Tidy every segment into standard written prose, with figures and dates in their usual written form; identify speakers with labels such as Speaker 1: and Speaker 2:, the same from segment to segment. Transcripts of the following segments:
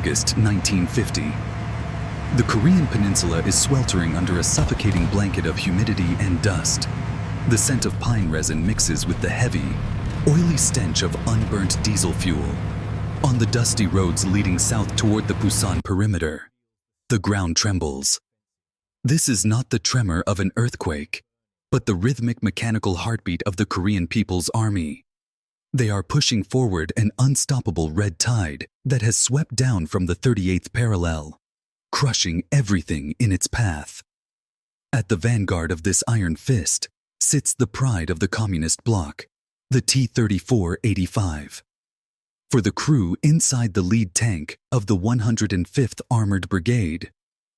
Speaker 1: August 1950. The Korean peninsula is sweltering under a suffocating blanket of humidity and dust. The scent of pine resin mixes with the heavy, oily stench of unburnt diesel fuel. On the dusty roads leading south toward the Pusan perimeter, the ground trembles. This is not the tremor of an earthquake, but the rhythmic mechanical heartbeat of the Korean People's Army. They are pushing forward an unstoppable red tide that has swept down from the 38th parallel, crushing everything in its path. At the vanguard of this iron fist sits the pride of the communist bloc, the T-34 85. For the crew inside the lead tank of the 105th Armored Brigade,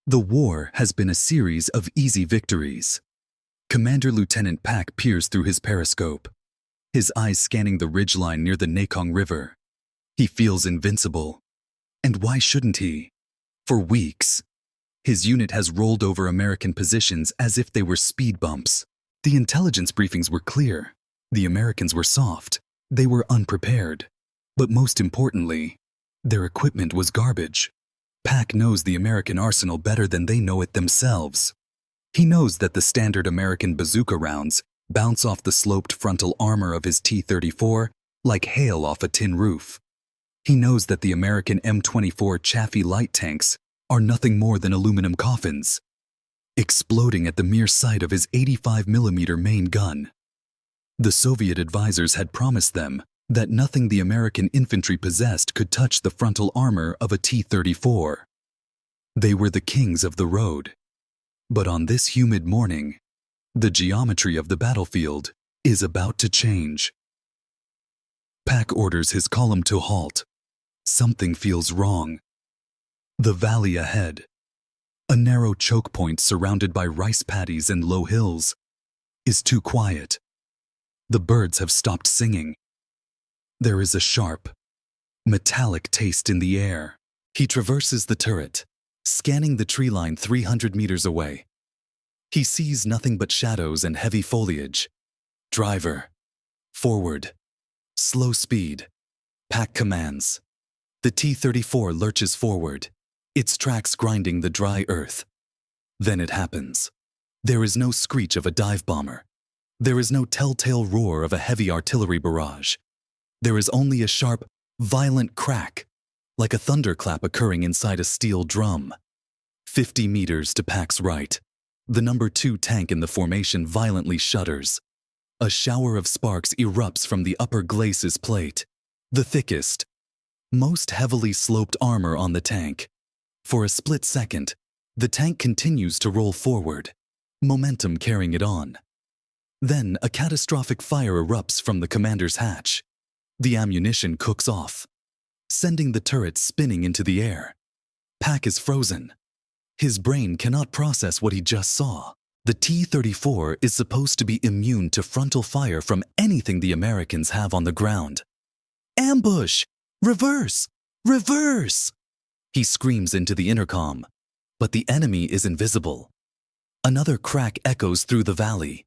Speaker 1: the war has been a series of easy victories. Commander Lieutenant Pak peers through his periscope, his eyes scanning the ridgeline near the Nakong River. He feels invincible. And why shouldn't he? For weeks, his unit has rolled over American positions as if they were speed bumps. The intelligence briefings were clear. The Americans were soft. They were unprepared. But most importantly, their equipment was garbage. Pak knows the American arsenal better than they know it themselves. He knows that the standard American bazooka rounds bounce off the sloped frontal armor of his T-34 like hail off a tin roof. He knows that the American M93 Chaffee light tanks are nothing more than aluminum coffins, exploding at the mere sight of his 85mm main gun. The Soviet advisors had promised them that nothing the American infantry possessed could touch the frontal armor of a T-34. They were the kings of the road. But on this humid morning, the geometry of the battlefield is about to change. Pak orders his column to halt. Something feels wrong. The valley ahead, a narrow choke point surrounded by rice paddies and low hills, is too quiet. The birds have stopped singing. There is a sharp, metallic taste in the air. He traverses the turret, scanning the tree line 300 meters away. He sees nothing but shadows and heavy foliage. Driver, forward, slow speed. Pak commands. The T-34 lurches forward, its tracks grinding the dry earth. Then it happens. There is no screech of a dive bomber. There is no telltale roar of a heavy artillery barrage. There is only a sharp, violent crack, like a thunderclap occurring inside a steel drum. 50 meters to Pak's right, the number 2 tank in the formation violently shudders. A shower of sparks erupts from the upper glacis plate, the thickest, most heavily sloped armor on the tank. For a split second, the tank continues to roll forward, momentum carrying it on. Then a catastrophic fire erupts from the commander's hatch. The ammunition cooks off, sending the turret spinning into the air. Pak is frozen. His brain cannot process what he just saw. The T-34 is supposed to be immune to frontal fire from anything the Americans have on the ground. Ambush! Reverse! Reverse! He screams into the intercom, but the enemy is invisible. Another crack echoes through the valley.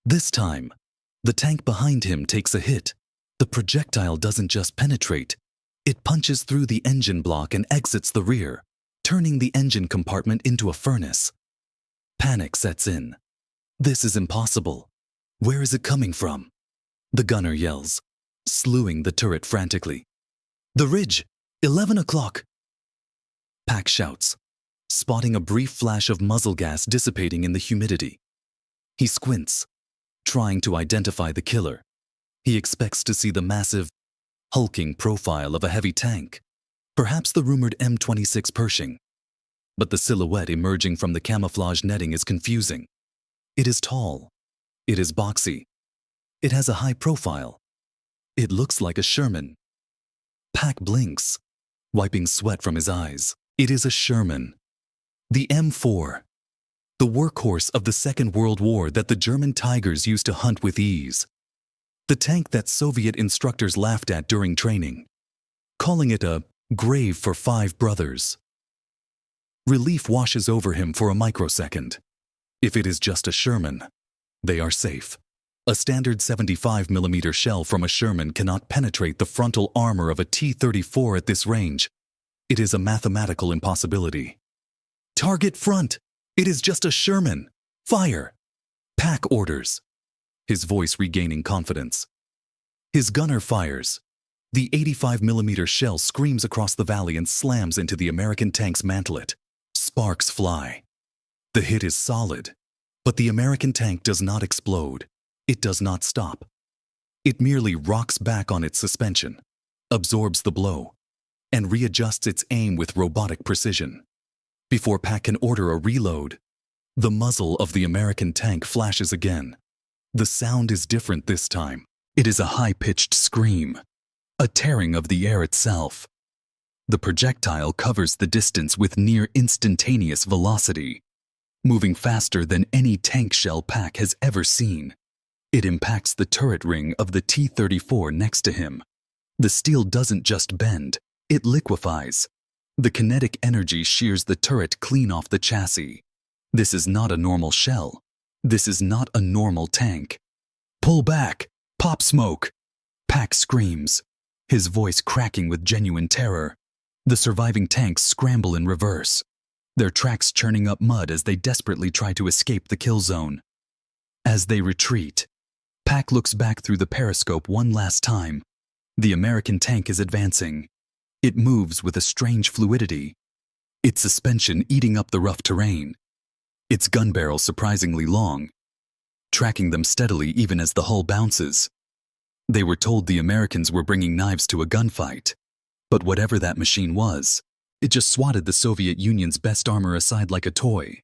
Speaker 1: This time, the tank behind him takes a hit. The projectile doesn't just penetrate, it punches through the engine block and exits the rear, turning the engine compartment into a furnace. Panic sets in. This is impossible. Where is it coming from? The gunner yells, slewing the turret frantically. The ridge, 11 o'clock. Pak shouts, spotting a brief flash of muzzle gas dissipating in the humidity. He squints, trying to identify the killer. He expects to see the massive, hulking profile of a heavy tank, perhaps the rumored M26 Pershing. But the silhouette emerging from the camouflage netting is confusing. It is tall. It is boxy. It has a high profile. It looks like a Sherman. Pak blinks, wiping sweat from his eyes. It is a Sherman. The M4. The workhorse of the Second World War that the German Tigers used to hunt with ease. The tank that Soviet instructors laughed at during training, calling it a grave for 5 brothers. Relief washes over him for a microsecond. If it is just a Sherman, they are safe. A standard 75mm shell from a Sherman cannot penetrate the frontal armor of a T-34 at this range. It is a mathematical impossibility. Target front! It is just a Sherman! Fire! Pack orders. His voice regaining confidence. His gunner fires. The 85mm shell screams across the valley and slams into the American tank's mantlet. Sparks fly. The hit is solid, but the American tank does not explode. It does not stop. It merely rocks back on its suspension, absorbs the blow, and readjusts its aim with robotic precision. Before Pack can order a reload, the muzzle of the American tank flashes again. The sound is different this time. It is a high-pitched scream, a tearing of the air itself. The projectile covers the distance with near-instantaneous velocity, moving faster than any tank shell Pack has ever seen. It impacts the turret ring of the T-34 next to him. The steel doesn't just bend, it liquefies. The kinetic energy shears the turret clean off the chassis. This is not a normal shell. This is not a normal tank. Pull back! Pop smoke! Pack screams, his voice cracking with genuine terror. The surviving tanks scramble in reverse, their tracks churning up mud as they desperately try to escape the kill zone. As they retreat, Pack looks back through the periscope one last time. The American tank is advancing. It moves with a strange fluidity, its suspension eating up the rough terrain, its gun barrel surprisingly long, tracking them steadily even as the hull bounces. They were told the Americans were bringing knives to a gunfight, but whatever that machine was, it just swatted the Soviet Union's best armor aside like a toy.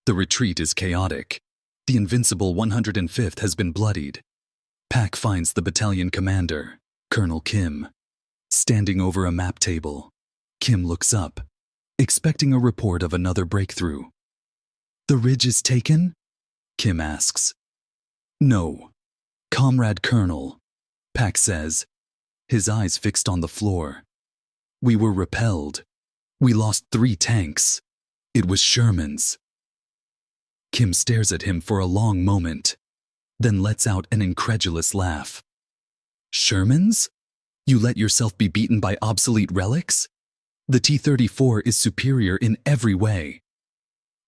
Speaker 1: The retreat is chaotic. The invincible 105th has been bloodied. Pack finds the battalion commander, Colonel Kim, standing over a map table. Kim looks up, expecting a report of another breakthrough. "The ridge is taken?" Kim asks. "No, Comrade Colonel," Pack says, his eyes fixed on the floor. "We were repelled. We lost 3 tanks. It was Sherman's." Kim stares at him for a long moment, then lets out an incredulous laugh. "Sherman's? You let yourself be beaten by obsolete relics? The T-34 is superior in every way."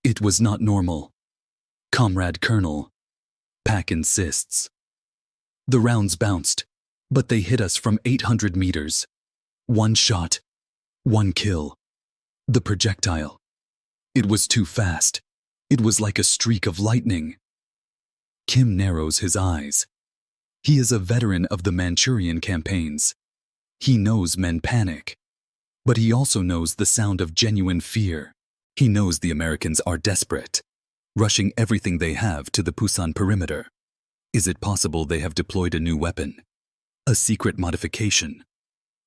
Speaker 1: "It was not normal, Comrade Colonel," Pack insists. "The rounds bounced, but they hit us from 800 meters. 1 shot, 1 kill. The projectile. It was too fast. It was like a streak of lightning." Kim narrows his eyes. He is a veteran of the Manchurian campaigns. He knows men panic, but he also knows the sound of genuine fear. He knows the Americans are desperate, rushing everything they have to the Pusan perimeter. Is it possible they have deployed a new weapon? A secret modification?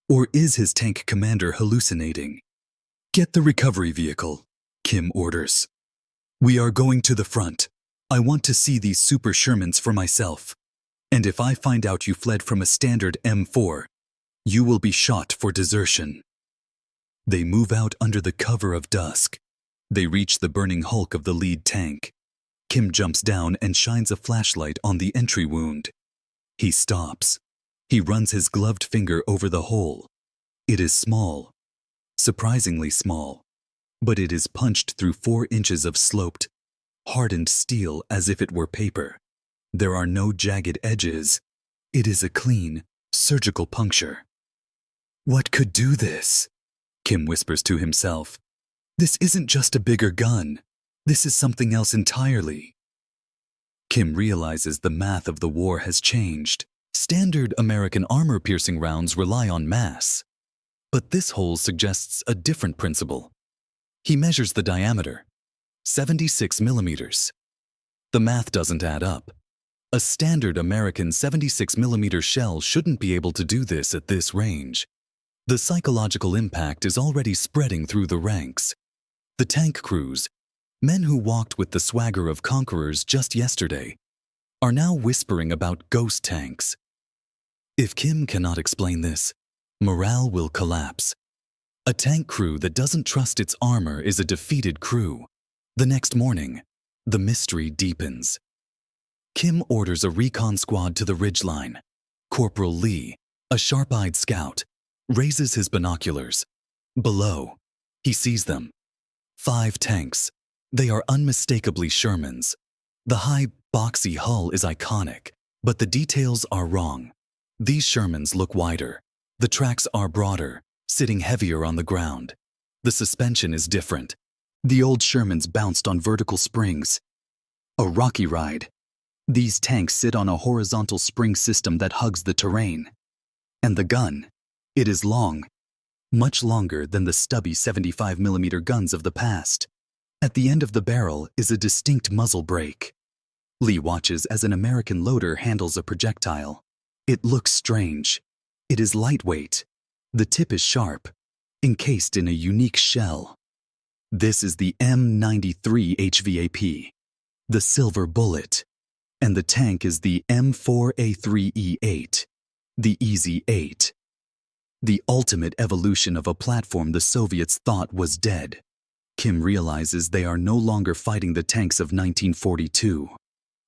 Speaker 1: Or is his tank commander hallucinating? "Get the recovery vehicle," Kim orders. "We are going to the front. I want to see these super Shermans for myself. And if I find out you fled from a standard M4, you will be shot for desertion." They move out under the cover of dusk. They reach the burning hulk of the lead tank. Kim jumps down and shines a flashlight on the entry wound. He stops. He runs his gloved finger over the hole. It is small, surprisingly small, but it is punched through 4 inches of sloped, hardened steel as if it were paper. There are no jagged edges. It is a clean, surgical puncture. "What could do this?" Kim whispers to himself. "This isn't just a bigger gun. This is something else entirely." Kim realizes the math of the war has changed. Standard American armor-piercing rounds rely on mass. But this hole suggests a different principle. He measures the diameter, 76 millimeters. The math doesn't add up. A standard American 76mm shell shouldn't be able to do this at this range. The psychological impact is already spreading through the ranks. The tank crews, men who walked with the swagger of conquerors just yesterday, are now whispering about ghost tanks. If Kim cannot explain this, morale will collapse. A tank crew that doesn't trust its armor is a defeated crew. The next morning, the mystery deepens. Kim orders a recon squad to the ridgeline. Corporal Lee, a sharp-eyed scout, raises his binoculars. Below, he sees them. 5 tanks. They are unmistakably Shermans. The high, boxy hull is iconic, but the details are wrong. These Shermans look wider. The tracks are broader, sitting heavier on the ground. The suspension is different. The old Shermans bounced on vertical springs. A rocky ride. These tanks sit on a horizontal spring system that hugs the terrain. And the gun, it is long, much longer than the stubby 75mm guns of the past. At the end of the barrel is a distinct muzzle brake. Lee watches as an American loader handles a projectile. It looks strange. It is lightweight. The tip is sharp, encased in a unique shell. This is the M93 HVAP, the silver bullet, and the tank is the M4A3E8, the Easy 8. The ultimate evolution of a platform the Soviets thought was dead. Kim realizes they are no longer fighting the tanks of 1942.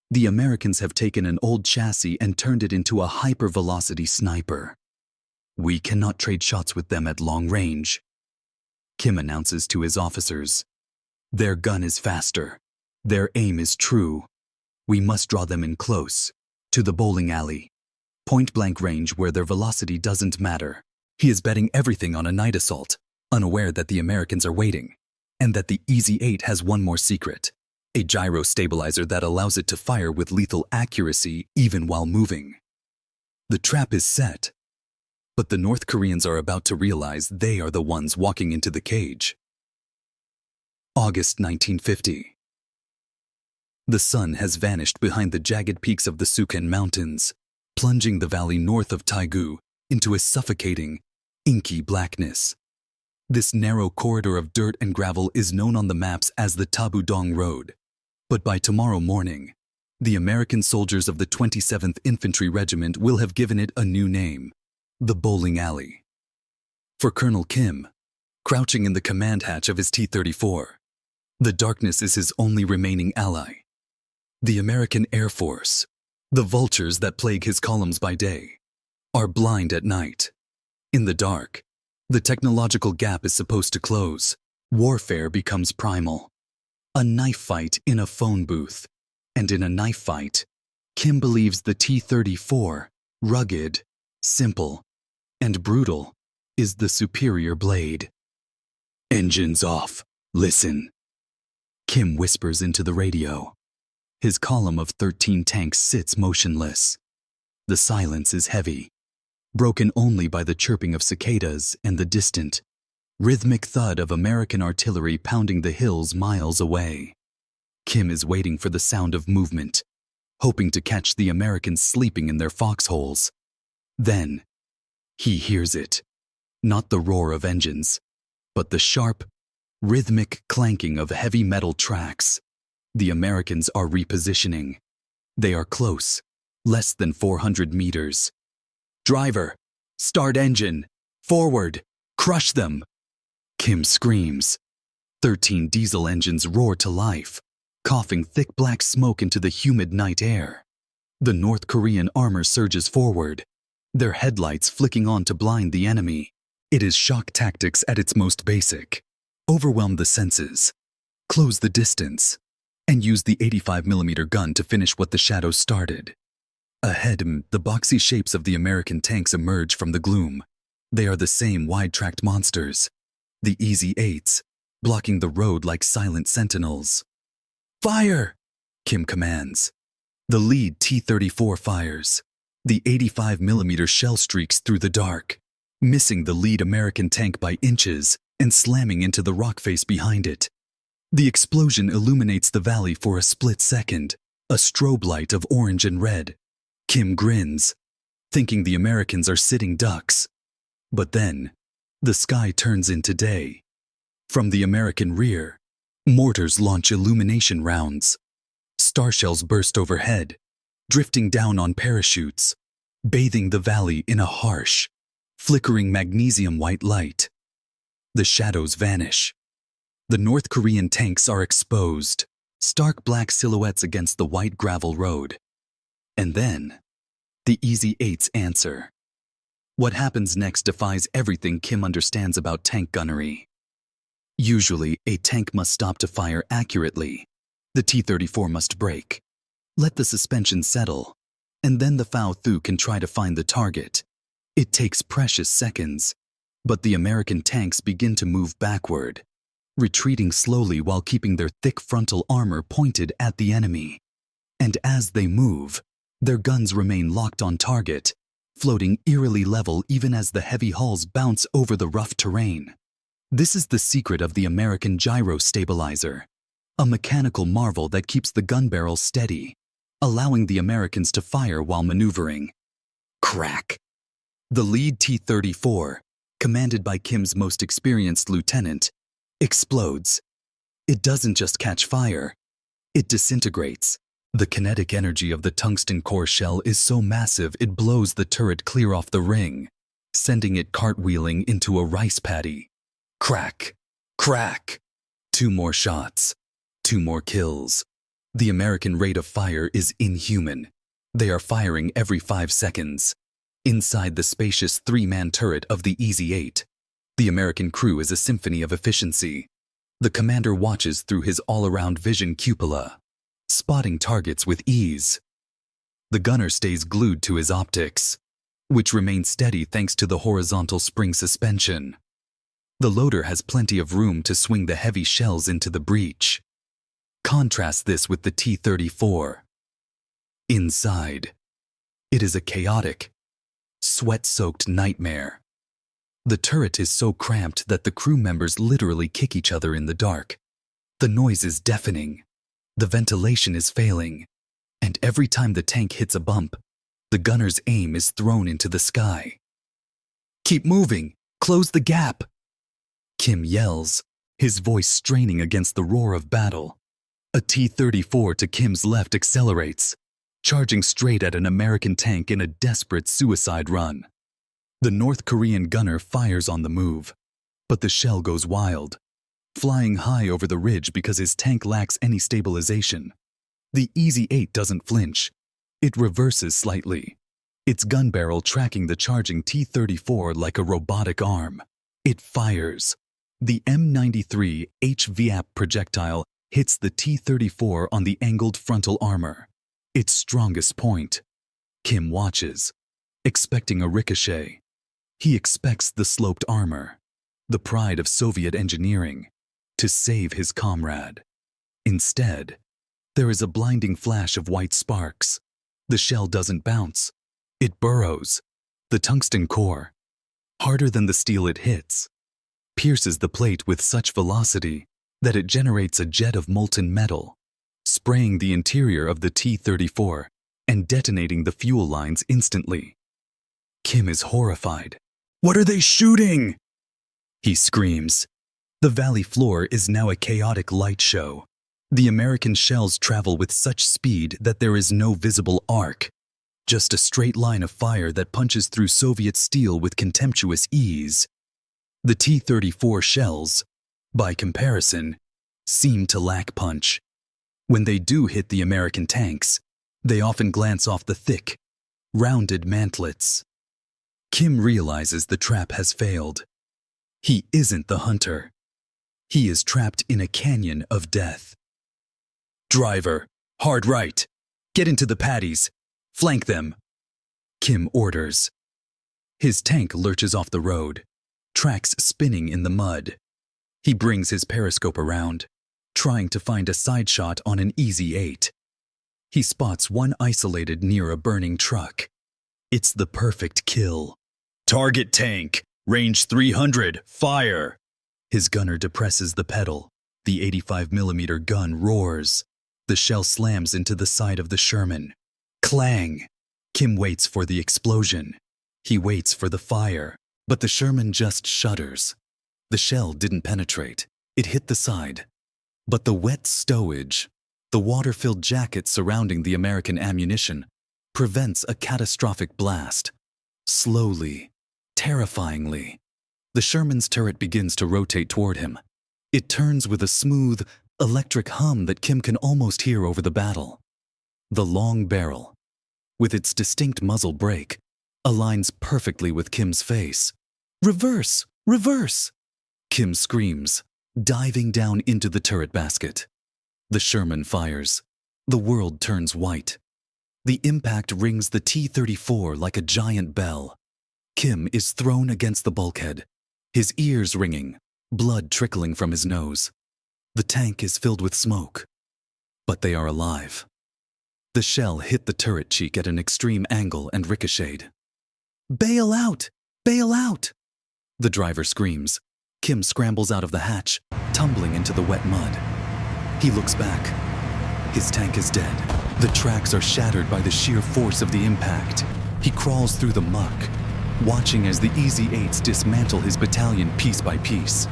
Speaker 1: The Americans have taken an old chassis and turned it into a hypervelocity sniper. We cannot trade shots with them at long range. Kim announces to his officers. Their gun is faster. Their aim is true. We must draw them in close, to the bowling alley. Point-blank range where their velocity doesn't matter. He is betting everything on a night assault, unaware that the Americans are waiting, and that the Easy 8 has one more secret, a gyro stabilizer that allows it to fire with lethal accuracy even while moving. The trap is set, but the North Koreans are about to realize they are the ones walking into the cage. August 1950. The sun has vanished behind the jagged peaks of the Sukan Mountains, plunging the valley north of Taegu into a suffocating, inky blackness. This narrow corridor of dirt and gravel is known on the maps as the Tabudong Road. But by tomorrow morning, the American soldiers of the 27th Infantry Regiment will have given it a new name, the Bowling Alley. For Colonel Kim, crouching in the command hatch of his T-34, the darkness is his only remaining ally. The American Air Force, the vultures that plague his columns by day, are blind at night. In the dark, the technological gap is supposed to close. Warfare becomes primal. A knife fight in a phone booth. And in a knife fight, Kim believes the T-34, rugged, simple, and brutal, is the superior blade. Engines off. Listen. Kim whispers into the radio. His column of 13 tanks sits motionless. The silence is heavy, broken only by the chirping of cicadas and the distant, rhythmic thud of American artillery pounding the hills miles away. Kim is waiting for the sound of movement, hoping to catch the Americans sleeping in their foxholes. Then, he hears it. Not the roar of engines, but the sharp, rhythmic clanking of heavy metal tracks. The Americans are repositioning. They are close, less than 400 meters. Driver, start engine, forward, crush them. Kim screams. 13 diesel engines roar to life, coughing thick black smoke into the humid night air. The North Korean armor surges forward, their headlights flicking on to blind the enemy. It is shock tactics at its most basic. Overwhelm the senses, close the distance, and use the 85mm gun to finish what the shadows started. Ahead, the boxy shapes of the American tanks emerge from the gloom. They are the same wide-tracked monsters, the Easy 8s, blocking the road like silent sentinels. Fire! Kim commands. The lead T-34 fires. The 85mm shell streaks through the dark, missing the lead American tank by inches and slamming into the rock face behind it. The explosion illuminates the valley for a split second, a strobe light of orange and red. Kim grins, thinking the Americans are sitting ducks. But then, the sky turns into day. From the American rear, mortars launch illumination rounds. Star shells burst overhead, drifting down on parachutes, bathing the valley in a harsh, flickering magnesium white light. The shadows vanish. The North Korean tanks are exposed, stark black silhouettes against the white gravel road. And then, the Easy 8s answer. What happens next defies everything Kim understands about tank gunnery. Usually, a tank must stop to fire accurately. The T-34 must brake, let the suspension settle, and then the Fao-Thu can try to find the target. It takes precious seconds, but the American tanks begin to move backward, retreating slowly while keeping their thick frontal armor pointed at the enemy. And as they move, their guns remain locked on target, floating eerily level even as the heavy hulls bounce over the rough terrain. This is the secret of the American gyro stabilizer, a mechanical marvel that keeps the gun barrel steady, allowing the Americans to fire while maneuvering. Crack! The lead T-34, commanded by Kim's most experienced lieutenant, explodes. It doesn't just catch fire, it disintegrates. The kinetic energy of the tungsten-core shell is so massive it blows the turret clear off the ring, sending it cartwheeling into a rice paddy. Crack! Crack! 2 more shots. 2 more kills. The American rate of fire is inhuman. They are firing every 5 seconds. Inside the spacious 3-man turret of the Easy-8, the American crew is a symphony of efficiency. The commander watches through his all-around vision cupola, spotting targets with ease. The gunner stays glued to his optics, which remain steady thanks to the horizontal spring suspension. The loader has plenty of room to swing the heavy shells into the breech. Contrast this with the T-34. Inside, it is a chaotic, sweat-soaked nightmare. The turret is so cramped that the crew members literally kick each other in the dark. The noise is deafening, the ventilation is failing, and every time the tank hits a bump, the gunner's aim is thrown into the sky. "Keep moving! Close the gap!" Kim yells, his voice straining against the roar of battle. A T-34 to Kim's left accelerates, charging straight at an American tank in a desperate suicide run. The North Korean gunner fires on the move, but the shell goes wild, flying high over the ridge because his tank lacks any stabilization. The Easy-8 doesn't flinch. It reverses slightly, its gun barrel tracking the charging T-34 like a robotic arm. It fires. The M93 HVAP projectile hits the T-34 on the angled frontal armor, its strongest point. Kim watches, expecting a ricochet. He expects the sloped armor, the pride of Soviet engineering, to save his comrade. Instead, there is a blinding flash of white sparks. The shell doesn't bounce. It burrows. The tungsten core, harder than the steel it hits, pierces the plate with such velocity that it generates a jet of molten metal, spraying the interior of the T-34 and detonating the fuel lines instantly. Kim is horrified. "What are they shooting?" he screams. The valley floor is now a chaotic light show. The American shells travel with such speed that there is no visible arc, just a straight line of fire that punches through Soviet steel with contemptuous ease. The T-34 shells, by comparison, seem to lack punch. When they do hit the American tanks, they often glance off the thick, rounded mantlets. Kim realizes the trap has failed. He isn't the hunter. He is trapped in a canyon of death. "Driver, hard right. Get into the paddies. Flank them," Kim orders. His tank lurches off the road, tracks spinning in the mud. He brings his periscope around, trying to find a side shot on an Easy-8. He spots one isolated near a burning truck. It's the perfect kill. "Target tank, range 300, fire!" His gunner depresses the pedal. The 85mm gun roars. The shell slams into the side of the Sherman. Clang! Kim waits for the explosion. He waits for the fire, but the Sherman just shudders. The shell didn't penetrate. It hit the side. But the wet stowage, the water-filled jacket surrounding the American ammunition, prevents a catastrophic blast. Slowly, terrifyingly, the Sherman's turret begins to rotate toward him. It turns with a smooth, electric hum that Kim can almost hear over the battle. The long barrel, with its distinct muzzle brake, aligns perfectly with Kim's face. "Reverse! Reverse!" Kim screams, diving down into the turret basket. The Sherman fires. The world turns white. The impact rings the T-34 like a giant bell. Kim is thrown against the bulkhead, his ears ringing, blood trickling from his nose. The tank is filled with smoke. But they are alive. The shell hit the turret cheek at an extreme angle and ricocheted. "Bail out! Bail out!" The driver screams. Kim scrambles out of the hatch, tumbling into the wet mud. He looks back. His tank is dead. The tracks are shattered by the sheer force of the impact. He crawls through the muck, watching as the Easy Eights dismantle his battalion piece by piece.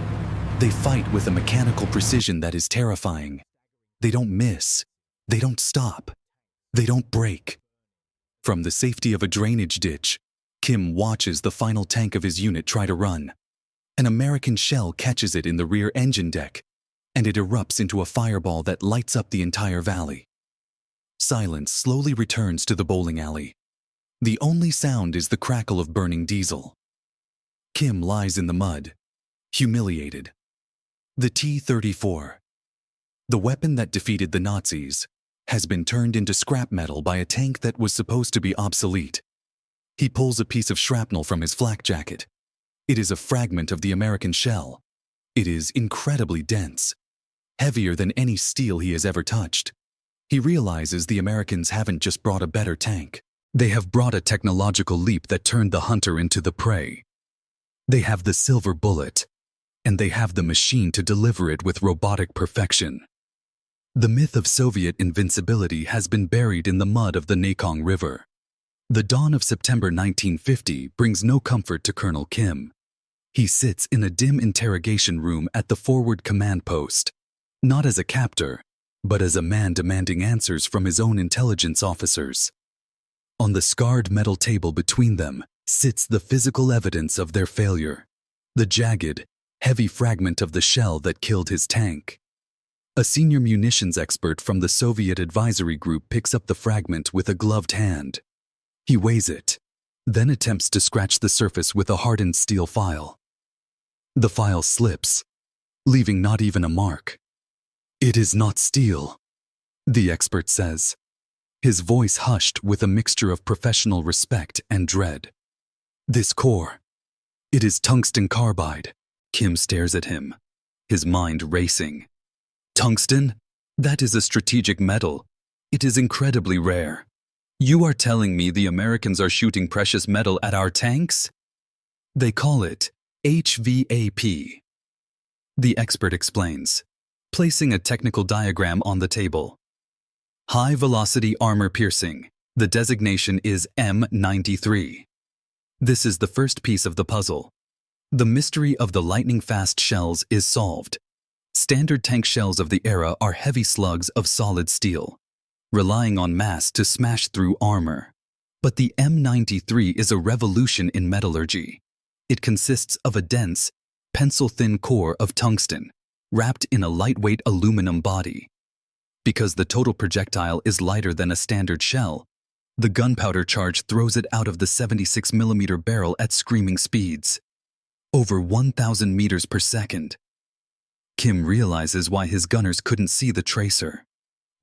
Speaker 1: They fight with a mechanical precision that is terrifying. They don't miss. They don't stop. They don't break. From the safety of a drainage ditch, Kim watches the final tank of his unit try to run. An American shell catches it in the rear engine deck, and it erupts into a fireball that lights up the entire valley. Silence slowly returns to the bowling alley. The only sound is the crackle of burning diesel. Kim lies in the mud, humiliated. The T-34, the weapon that defeated the Nazis, has been turned into scrap metal by a tank that was supposed to be obsolete. He pulls a piece of shrapnel from his flak jacket. It is a fragment of the American shell. It is incredibly dense, heavier than any steel he has ever touched. He realizes the Americans haven't just brought a better tank. They have brought a technological leap that turned the hunter into the prey. They have the silver bullet, and they have the machine to deliver it with robotic perfection. The myth of Soviet invincibility has been buried in the mud of the Nakong River. The dawn of September 1950 brings no comfort to Colonel Kim. He sits in a dim interrogation room at the forward command post, not as a captor, but as a man demanding answers from his own intelligence officers. On the scarred metal table between them sits the physical evidence of their failure, the jagged, heavy fragment of the shell that killed his tank. A senior munitions expert from the Soviet advisory group picks up the fragment with a gloved hand. He weighs it, then attempts to scratch the surface with a hardened steel file. The file slips, leaving not even a mark. "It is not steel," the expert says, his voice hushed with a mixture of professional respect and dread. "This core, it is tungsten carbide." Kim stares at him, his mind racing. "Tungsten? That is a strategic metal. It is incredibly rare. You are telling me the Americans are shooting precious metal at our tanks?" "They call it HVAP." The expert explains, placing a technical diagram on the table. "High velocity armor piercing. The designation is M93. This is the first piece of the puzzle. The mystery of the lightning-fast shells is solved. Standard tank shells of the era are heavy slugs of solid steel, relying on mass to smash through armor. But the M93 is a revolution in metallurgy. It consists of a dense, pencil-thin core of tungsten, wrapped in a lightweight aluminum body. Because the total projectile is lighter than a standard shell, the gunpowder charge throws it out of the 76mm barrel at screaming speeds, over 1,000 meters per second. Kim realizes why his gunners couldn't see the tracer.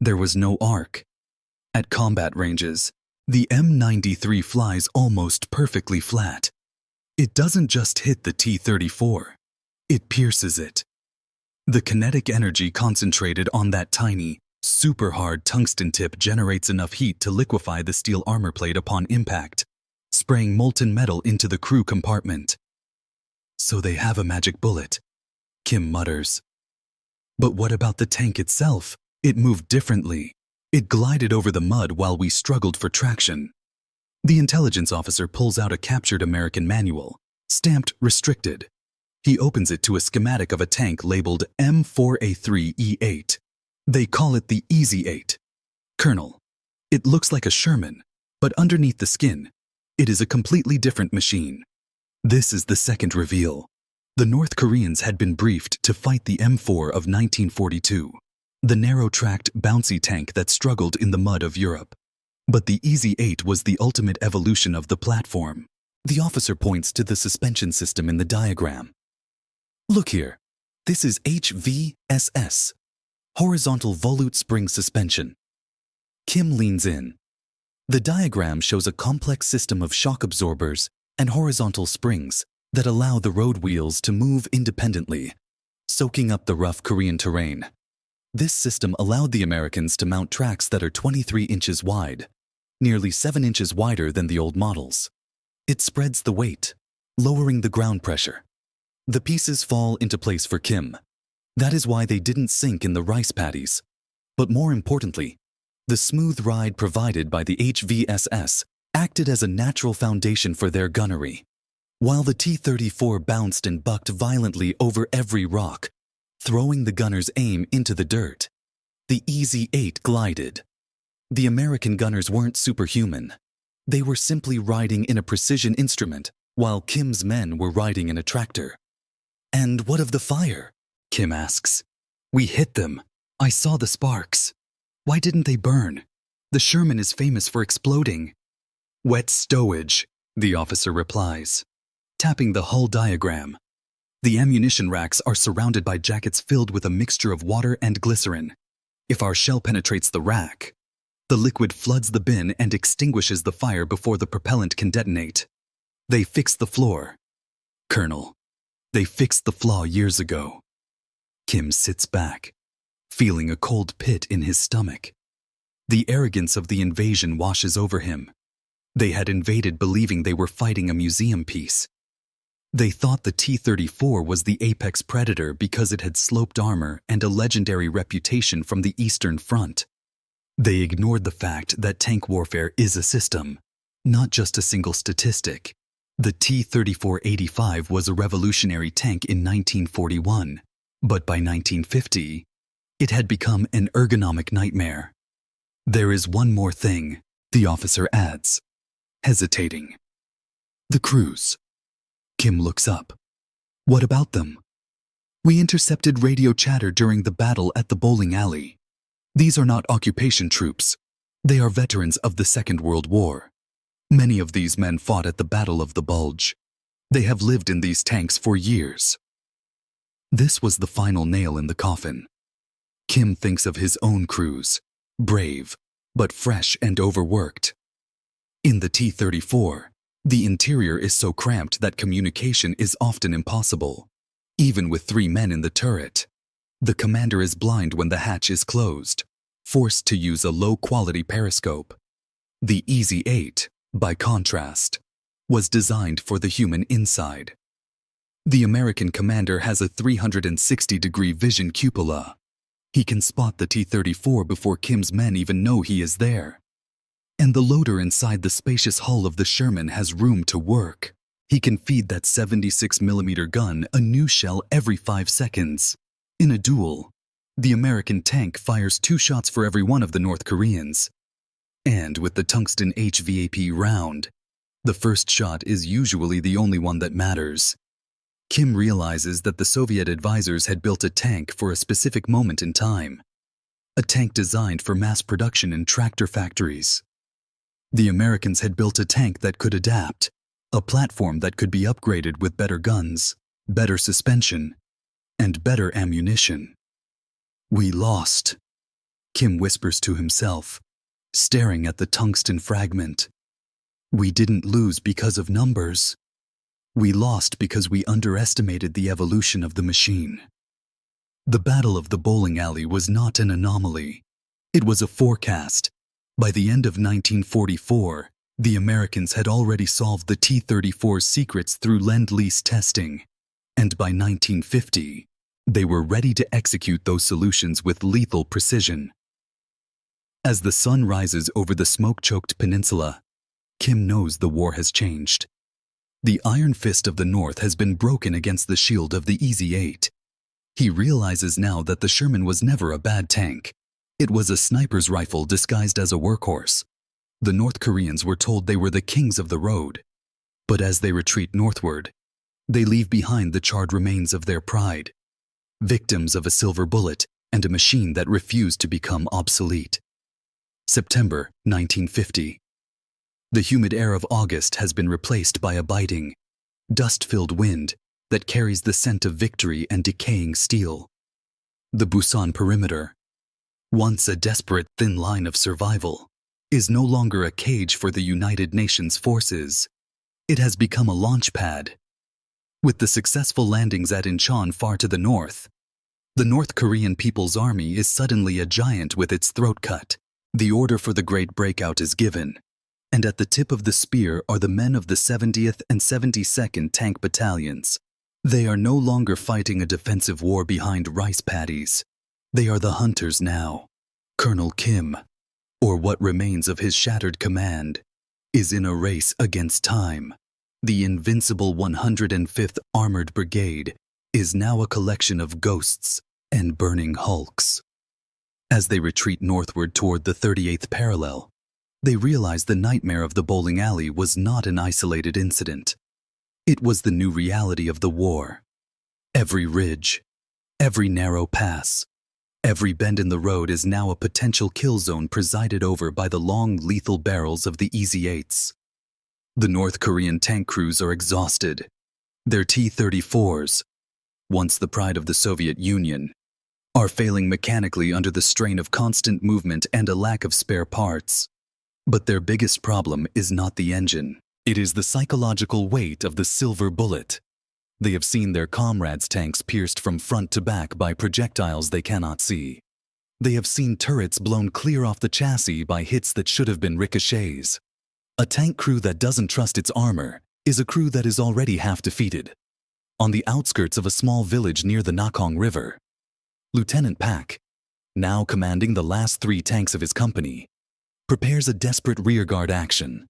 Speaker 1: There was no arc. At combat ranges, the M93 flies almost perfectly flat. It doesn't just hit the T-34, it pierces it. The kinetic energy concentrated on that tiny, super hard tungsten tip generates enough heat to liquefy the steel armor plate upon impact, spraying molten metal into the crew compartment. "So they have a magic bullet," Kim mutters. "But what about the tank itself? It moved differently. It glided over the mud while we struggled for traction." The intelligence officer pulls out a captured American manual, stamped restricted. He opens it to a schematic of a tank labeled M4A3E8. They call it the Easy 8. "Colonel, it looks like a Sherman, but underneath the skin, it is a completely different machine." This is the second reveal. The North Koreans had been briefed to fight the M4 of 1942, the narrow-tracked, bouncy tank that struggled in the mud of Europe. But the Easy-8 was the ultimate evolution of the platform. The officer points to the suspension system in the diagram. Look here. This is HVSS, horizontal volute spring suspension. Kim leans in. The diagram shows a complex system of shock absorbers and horizontal springs that allow the road wheels to move independently, soaking up the rough Korean terrain. This system allowed the Americans to mount tracks that are 23 inches wide, nearly 7 inches wider than the old models. It spreads the weight, lowering the ground pressure. The pieces fall into place for Kim. That is why they didn't sink in the rice paddies. But more importantly, the smooth ride provided by the HVSS acted as a natural foundation for their gunnery. While the T-34 bounced and bucked violently over every rock, throwing the gunner's aim into the dirt, the Easy-8 glided. The American gunners weren't superhuman. They were simply riding in a precision instrument, while Kim's men were riding in a tractor. "And what of the fire?" Kim asks. "We hit them. I saw the sparks. Why didn't they burn? The Sherman is famous for exploding." "Wet stowage," the officer replies, tapping the hull diagram. "The ammunition racks are surrounded by jackets filled with a mixture of water and glycerin. If our shell penetrates the rack, the liquid floods the bin and extinguishes the fire before the propellant can detonate. They fixed the floor. Colonel, they fixed the flaw years ago." Kim sits back, feeling a cold pit in his stomach. The arrogance of the invasion washes over him. They had invaded believing they were fighting a museum piece. They thought the T-34 was the apex predator because it had sloped armor and a legendary reputation from the Eastern Front. They ignored the fact that tank warfare is a system, not just a single statistic. The T-34-85 was a revolutionary tank in 1941, but by 1950, it had become an ergonomic nightmare. "There is one more thing," the officer adds, hesitating. "The crews." Kim looks up. "What about them?" "We intercepted radio chatter during the battle at the bowling alley. These are not occupation troops. They are veterans of the Second World War. Many of these men fought at the Battle of the Bulge. They have lived in these tanks for years." This was the final nail in the coffin. Kim thinks of his own crews, brave, but fresh and overworked. In the T-34, the interior is so cramped that communication is often impossible. Even with 3 men in the turret, the commander is blind when the hatch is closed, forced to use a low-quality periscope. The Easy-8, by contrast, was designed for the human inside. The American commander has a 360-degree vision cupola. He can spot the T-34 before Kim's men even know he is there. And the loader inside the spacious hull of the Sherman has room to work. He can feed that 76mm gun a new shell every 5 seconds. In a duel, the American tank fires 2 shots for every one of the North Koreans. And with the tungsten HVAP round, the first shot is usually the only one that matters. Kim realizes that the Soviet advisors had built a tank for a specific moment in time. A tank designed for mass production in tractor factories. The Americans had built a tank that could adapt, a platform that could be upgraded with better guns, better suspension, and better ammunition. "We lost," Kim whispers to himself, staring at the tungsten fragment. "We didn't lose because of numbers. We lost because we underestimated the evolution of the machine." The Battle of the Bowling Alley was not an anomaly. It was a forecast. By the end of 1944, the Americans had already solved the T-34's secrets through Lend-Lease testing, and by 1950, they were ready to execute those solutions with lethal precision. As the sun rises over the smoke-choked peninsula, Kim knows the war has changed. The iron fist of the North has been broken against the shield of the Easy-8. He realizes now that the Sherman was never a bad tank. It was a sniper's rifle disguised as a workhorse. The North Koreans were told they were the kings of the road. But as they retreat northward, they leave behind the charred remains of their pride, victims of a silver bullet and a machine that refused to become obsolete. September 1950. The humid air of August has been replaced by a biting, dust-filled wind that carries the scent of victory and decaying steel. The Pusan perimeter, once a desperate thin line of survival, is no longer a cage for the United Nations forces. It has become a launch pad. With the successful landings at Incheon far to the North Korean People's Army is suddenly a giant with its throat cut. The order for the Great Breakout is given, and at the tip of the spear are the men of the 70th and 72nd Tank Battalions. They are no longer fighting a defensive war behind rice paddies. They are the hunters now. Colonel Kim, or what remains of his shattered command, is in a race against time. The invincible 105th Armored Brigade is now a collection of ghosts and burning hulks. As they retreat northward toward the 38th parallel, they realize the nightmare of the bowling alley was not an isolated incident. It was the new reality of the war. Every ridge, every narrow pass, every bend in the road is now a potential kill zone presided over by the long, lethal barrels of the Easy-8s. The North Korean tank crews are exhausted. Their T-34s, once the pride of the Soviet Union, are failing mechanically under the strain of constant movement and a lack of spare parts. But their biggest problem is not the engine. It is the psychological weight of the silver bullet. They have seen their comrades' tanks pierced from front to back by projectiles they cannot see. They have seen turrets blown clear off the chassis by hits that should have been ricochets. A tank crew that doesn't trust its armor is a crew that is already half defeated. On the outskirts of a small village near the Nakong River, Lieutenant Pak, now commanding the last 3 tanks of his company, prepares a desperate rearguard action.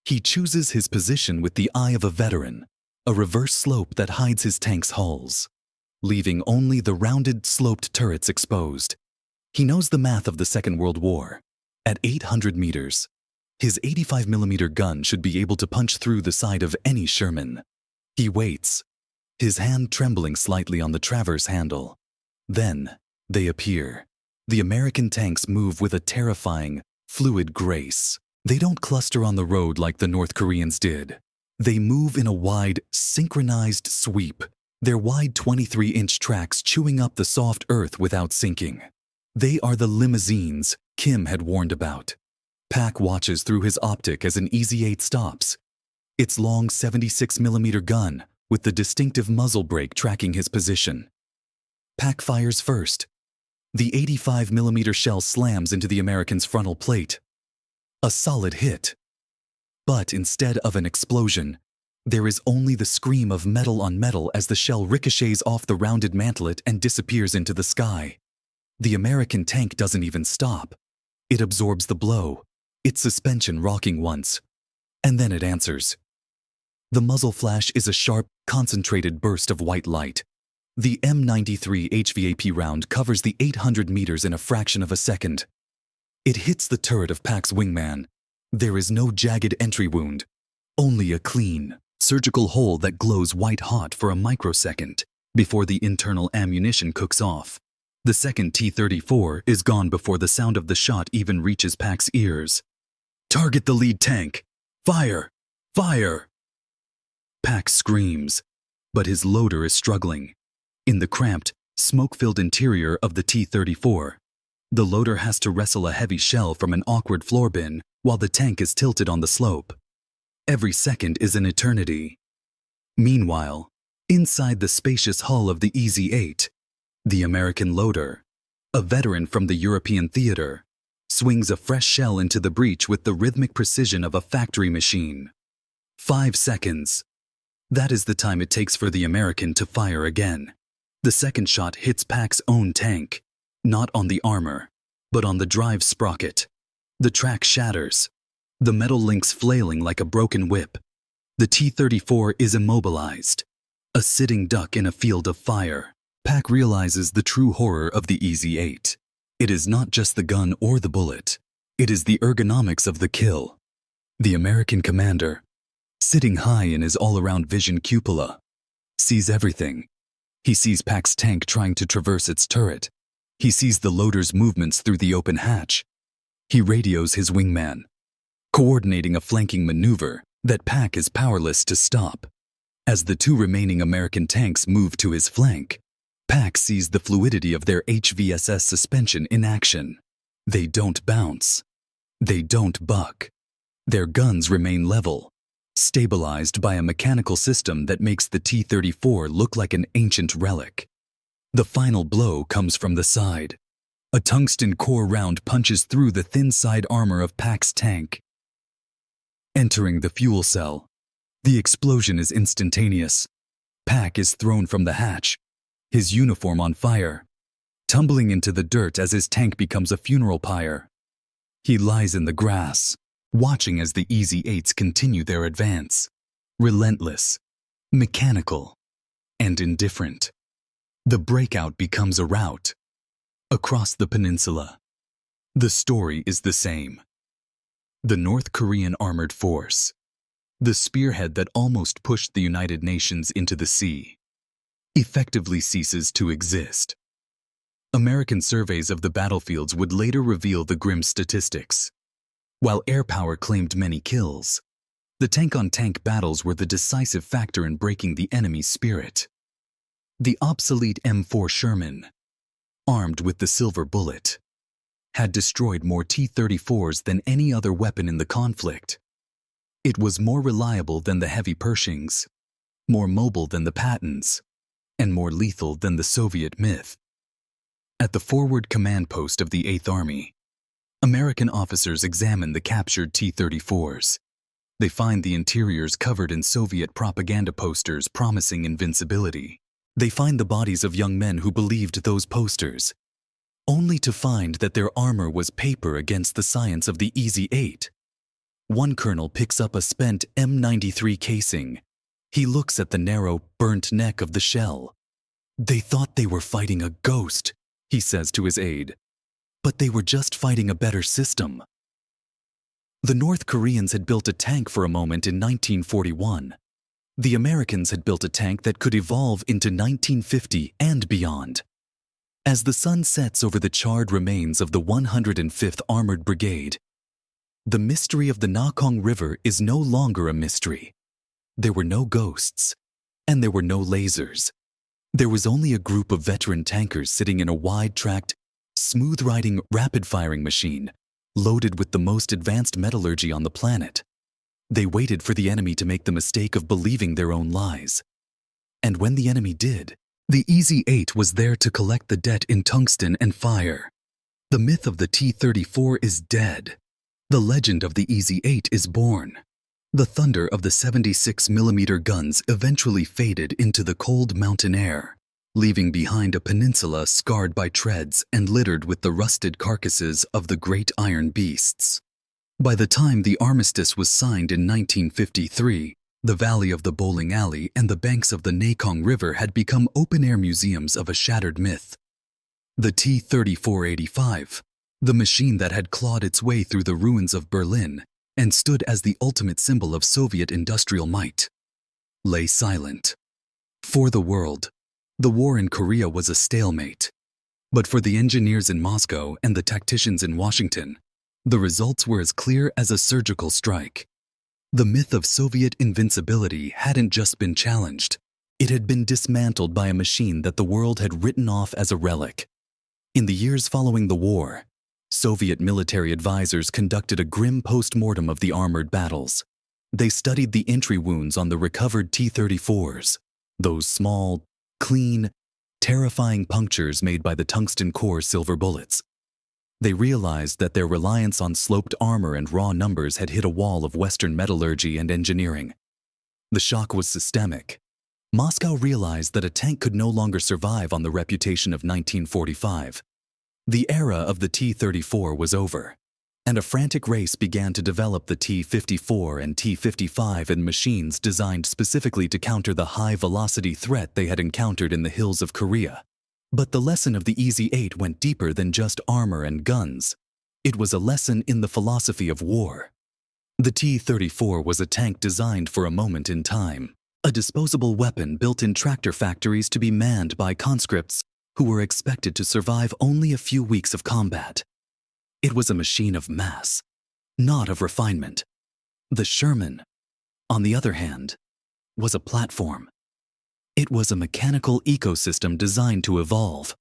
Speaker 1: He chooses his position with the eye of a veteran, a reverse slope that hides his tank's hulls, leaving only the rounded, sloped turrets exposed. He knows the math of the Second World War. At 800 meters, his 85mm gun should be able to punch through the side of any Sherman. He waits, his hand trembling slightly on the traverse handle. Then, they appear. The American tanks move with a terrifying, fluid grace. They don't cluster on the road like the North Koreans did. They move in a wide, synchronized sweep, their wide 23-inch tracks chewing up the soft earth without sinking. They are the limousines Kim had warned about. Pak watches through his optic as an Easy-8 stops, its long 76mm gun with the distinctive muzzle brake tracking his position. Pak fires first. The 85mm shell slams into the American's frontal plate. A solid hit. But instead of an explosion, there is only the scream of metal on metal as the shell ricochets off the rounded mantelet and disappears into the sky. The American tank doesn't even stop. It absorbs the blow, its suspension rocking once, and then it answers. The muzzle flash is a sharp, concentrated burst of white light. The M93 HVAP round covers the 800 meters in a fraction of a second. It hits the turret of Pak's wingman. There is no jagged entry wound, only a clean, surgical hole that glows white-hot for a microsecond before the internal ammunition cooks off. The second T-34 is gone before the sound of the shot even reaches Pak's ears. "Target the lead tank! Fire! Fire!" Pak screams, but his loader is struggling. In the cramped, smoke-filled interior of the T-34, the loader has to wrestle a heavy shell from an awkward floor bin while the tank is tilted on the slope. Every second is an eternity. Meanwhile, inside the spacious hull of the Easy-8, the American loader, a veteran from the European theater, swings a fresh shell into the breach with the rhythmic precision of a factory machine. 5 seconds. That is the time it takes for the American to fire again. The second shot hits Pak's own tank, not on the armor, but on the drive sprocket. The track shatters, the metal links flailing like a broken whip. The T-34 is immobilized, a sitting duck in a field of fire. Pak realizes the true horror of the Easy-8. It is not just the gun or the bullet. It is the ergonomics of the kill. The American commander, sitting high in his all-around vision cupola, sees everything. He sees Pak's tank trying to traverse its turret. He sees the loader's movements through the open hatch. He radios his wingman, coordinating a flanking maneuver that Pak is powerless to stop. As the two remaining American tanks move to his flank, Pak sees the fluidity of their HVSS suspension in action. They don't bounce. They don't buck. Their guns remain level, stabilized by a mechanical system that makes the T-34 look like an ancient relic. The final blow comes from the side. A tungsten-core round punches through the thin side armor of Pak's tank. Entering the fuel cell, the explosion is instantaneous. Pak is thrown from the hatch, his uniform on fire, tumbling into the dirt as his tank becomes a funeral pyre. He lies in the grass, watching as the Easy 8s continue their advance, relentless, mechanical, and indifferent. The breakout becomes a rout. Across the peninsula, the story is the same. The North Korean armored force, the spearhead that almost pushed the United Nations into the sea, effectively ceases to exist. American surveys of the battlefields would later reveal the grim statistics. While air power claimed many kills, the tank-on-tank battles were the decisive factor in breaking the enemy's spirit. The obsolete M4 Sherman, armed with the silver bullet, had destroyed more T-34s than any other weapon in the conflict. It was more reliable than the heavy Pershings, more mobile than the Pattons, and more lethal than the Soviet Myth. At the forward command post of the 8th Army, American officers examine the captured T-34s. They find the interiors covered in Soviet propaganda posters promising invincibility. They find the bodies of young men who believed those posters, only to find that their armor was paper against the science of the Easy 8. One colonel picks up a spent M93 casing. He looks at the narrow, burnt neck of the shell. "They thought they were fighting a ghost," he says to his aide. "But they were just fighting a better system." The North Koreans had built a tank for a moment in 1941. The Americans had built a tank that could evolve into 1950 and beyond. As the sun sets over the charred remains of the 105th Armored Brigade, the mystery of the Nakong River is no longer a mystery. There were no ghosts, and there were no lasers. There was only a group of veteran tankers sitting in a wide-tracked, smooth-riding, rapid-firing machine, loaded with the most advanced metallurgy on the planet. They waited for the enemy to make the mistake of believing their own lies. And when the enemy did, the Easy 8 was there to collect the debt in tungsten and fire. The myth of the T-34 is dead. The legend of the Easy 8 is born. The thunder of the 76mm guns eventually faded into the cold mountain air, leaving behind a peninsula scarred by treads and littered with the rusted carcasses of the great iron beasts. By the time the armistice was signed in 1953, the valley of the bowling alley and the banks of the Nakong River had become open-air museums of a shattered myth. The T-34-85, the machine that had clawed its way through the ruins of Berlin and stood as the ultimate symbol of Soviet industrial might, lay silent. For the world, the war in Korea was a stalemate. But for the engineers in Moscow and the tacticians in Washington, the results were as clear as a surgical strike. The myth of Soviet invincibility hadn't just been challenged. It had been dismantled by a machine that the world had written off as a relic. In the years following the war, Soviet military advisors conducted a grim post-mortem of the armored battles. They studied the entry wounds on the recovered T-34s, those small, clean, terrifying punctures made by the tungsten-core silver bullets. They realized that their reliance on sloped armor and raw numbers had hit a wall of Western metallurgy and engineering. The shock was systemic. Moscow realized that a tank could no longer survive on the reputation of 1945. The era of the T-34 was over, and a frantic race began to develop the T-54 and T-55 in machines designed specifically to counter the high-velocity threat they had encountered in the hills of Korea. But the lesson of the Easy 8 went deeper than just armor and guns. It was a lesson in the philosophy of war. The T-34 was a tank designed for a moment in time, a disposable weapon built in tractor factories to be manned by conscripts who were expected to survive only a few weeks of combat. It was a machine of mass, not of refinement. The Sherman, on the other hand, was a platform. It was a mechanical ecosystem designed to evolve.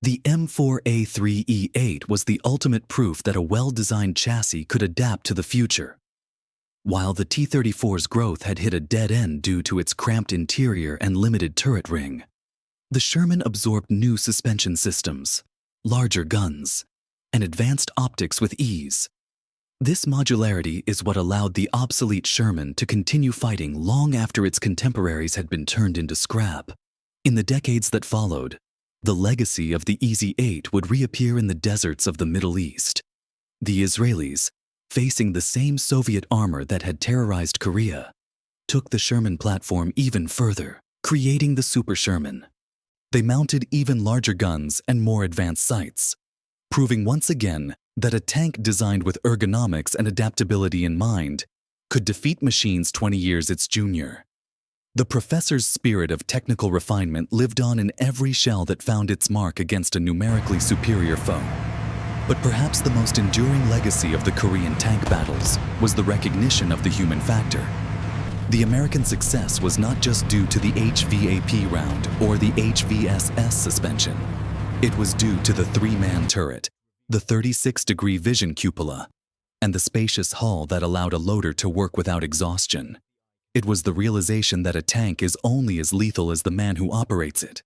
Speaker 1: The M4A3E8 was the ultimate proof that a well-designed chassis could adapt to the future. While the T-34's growth had hit a dead end due to its cramped interior and limited turret ring, the Sherman absorbed new suspension systems, larger guns, and advanced optics with ease. This modularity is what allowed the obsolete Sherman to continue fighting long after its contemporaries had been turned into scrap. In the decades that followed, the legacy of the EZ-8 would reappear in the deserts of the Middle East. The Israelis, facing the same Soviet armor that had terrorized Korea, took the Sherman platform even further, creating the Super Sherman. They mounted even larger guns and more advanced sights, proving once again that a tank designed with ergonomics and adaptability in mind could defeat machines 20 years its junior. The professor's spirit of technical refinement lived on in every shell that found its mark against a numerically superior foe. But perhaps the most enduring legacy of the Korean tank battles was the recognition of the human factor. The American success was not just due to the HVAP round or the HVSS suspension. It was due to the three-man turret, the 36-degree vision cupola, and the spacious hull that allowed a loader to work without exhaustion. It was the realization that a tank is only as lethal as the man who operates it.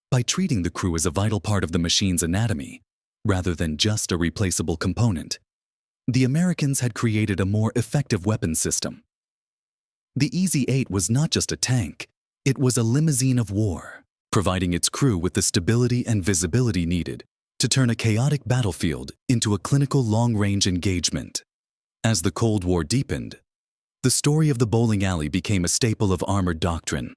Speaker 1: By treating the crew as a vital part of the machine's anatomy, rather than just a replaceable component, the Americans had created a more effective weapons system. The EZ-8 was not just a tank, it was a limousine of war, providing its crew with the stability and visibility needed to turn a chaotic battlefield into a clinical long-range engagement. As the Cold War deepened, the story of the bowling alley became a staple of armored doctrine.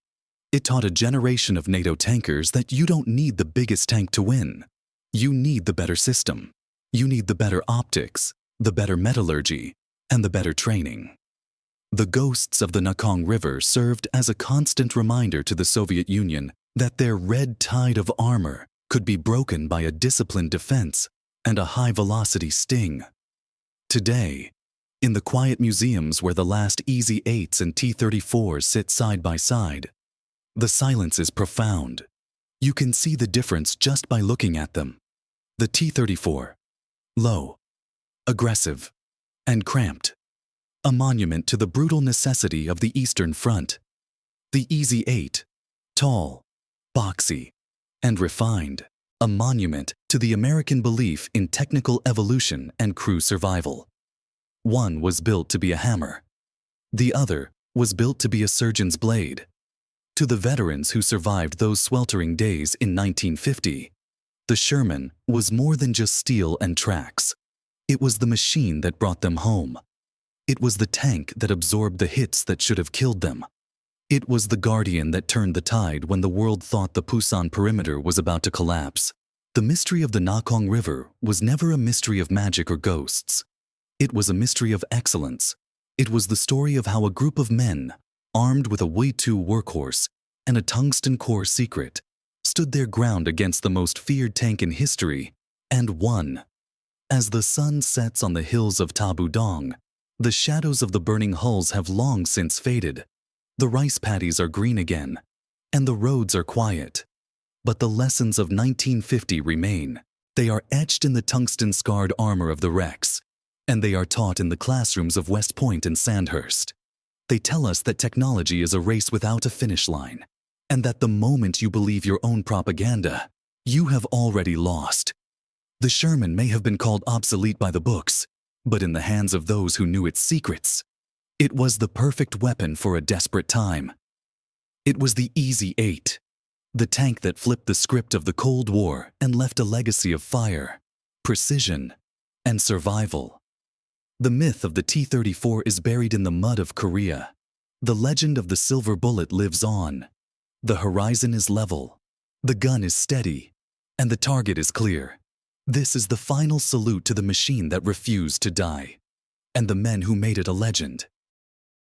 Speaker 1: It taught a generation of NATO tankers that you don't need the biggest tank to win. You need the better system. You need the better optics, the better metallurgy, and the better training. The ghosts of the Nakong River served as a constant reminder to the Soviet Union that their red tide of armor could be broken by a disciplined defense and a high-velocity sting. Today, in the quiet museums where the last EZ-8s and T-34s sit side by side, the silence is profound. You can see the difference just by looking at them. The T-34, low, aggressive, and cramped, a monument to the brutal necessity of the Eastern Front. The EZ-8, tall, boxy, and refined, a monument to the American belief in technical evolution and crew survival. One was built to be a hammer. The other was built to be a surgeon's blade. To the veterans who survived those sweltering days in 1950, the Sherman was more than just steel and tracks. It was the machine that brought them home. It was the tank that absorbed the hits that should have killed them. It was the guardian that turned the tide when the world thought the Pusan perimeter was about to collapse. The mystery of the Nakong River was never a mystery of magic or ghosts. It was a mystery of excellence. It was the story of how a group of men, armed with a WWII workhorse and a tungsten-core secret, stood their ground against the most feared tank in history and won. As the sun sets on the hills of Tabudong, the shadows of the burning hulls have long since faded. The rice paddies are green again, and the roads are quiet. But the lessons of 1950 remain. They are etched in the tungsten-scarred armor of the wrecks, and they are taught in the classrooms of West Point and Sandhurst. They tell us that technology is a race without a finish line, and that the moment you believe your own propaganda, you have already lost. The Sherman may have been called obsolete by the books, but in the hands of those who knew its secrets, it was the perfect weapon for a desperate time. It was the EZ-8, the tank that flipped the script of the Cold War and left a legacy of fire, precision, and survival. The myth of the T-34 is buried in the mud of Korea. The legend of the silver bullet lives on. The horizon is level, the gun is steady, and the target is clear. This is the final salute to the machine that refused to die, and the men who made it a legend.